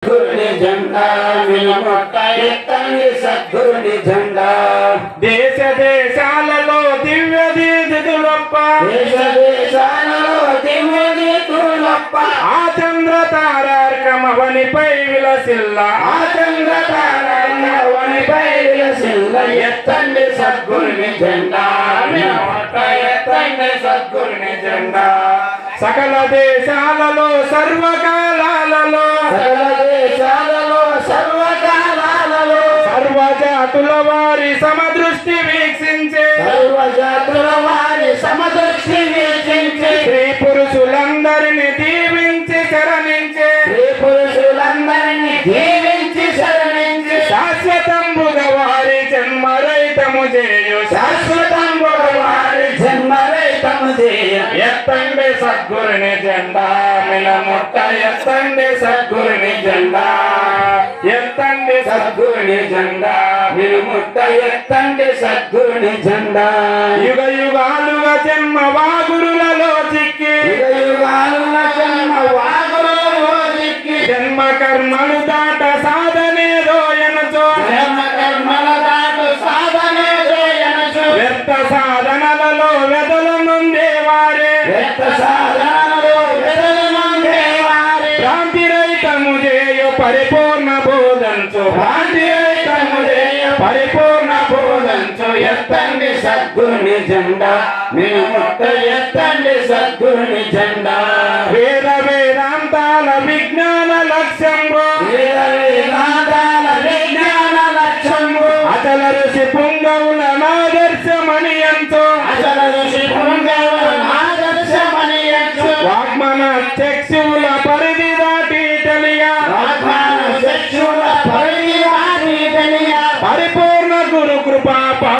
సద్గురుని జెండా నిలబొట్ట ఎత్తండి సద్గురుని జెండా. దేశ దేశాలలో దివ్య దీదులప్ప, దేశ దేశాలలో దివ్య దీదులప్ప, ఆ చంద్ర తారార్కమవనిపై విలసిల్ల, ఆ చంద్ర తారార్కమవనిపై విలసిల్ల. ఎత్తండి సద్గురుని జెండా నిలబొట్ట ఎత్తండి సద్గురుని జెండా. సకల దేశాలలో సర్వకాలాలలో, సకల దేశాలలో సర్వకాలాలలో, సర్వజాతుల వారి సమదృష్టి వీక్షించే, సర్వజాతుల వారి సమదృష్టి వీక్షించే, స్త్రీ పురుషులందరినీ దీవించి శరణించే, స్త్రీ పురుషులందరినీ దీవించి శరణించి, శాశ్వతంబుగా వారి జన్మరహితము చేయు, శాశ్వతంబుగా వారి జన్మరహితము చేయ. ఎత్తండి సద్గురుని జెండా మిలముట్ట, ఎత్తండి సద్గురుని జెండా, ఎత్తండి సద్గురుని జెండా నిలుముట్ట ఎత్తండి సద్గురుని జెండా. యుగ యుగాలుగా జన్మ వాగురులలో చిక్కి, యుగ యుగాలున జన్మ వాగులలో చిక్కి, జన్మ కర్మలు దాట సాధనేదో ఎనచో, జన్మ కర్మల దాటు సాధనే చేయనచు, వ్యర్థ సాధనలలో వెదల నుండే వారే, వ్యర్థ సాధనలో వెదలనుండే వారి, భ్రాంతి రహితము చేయు పరిపూర్ణ బోధంచు, భ్రాంతి రహితము చేయ పరిపూర్ణ బోధంచు. ఎత్తండి సద్గురుని జెండా నిలుముట్ట ఎత్తండి సద్గురుని జెండా. వేద వేదాంతాల విజ్ఞాన లక్ష్యంబు, వేద వేదాంతాల విజ్ఞాన లక్ష్యము, అచల ఋషి పుంగవుల ఆదర్శమని ఎంతో, అచల ఋషి పుంగవుల ఆదర్శమని ఎంచు, వాగ్మన చక్షువుల పరిధి దాటి తెలియ, ఆత్మాన చక్షుల పరిధి దాటి తెలియ, పరిపూర్ణ గురు కృపా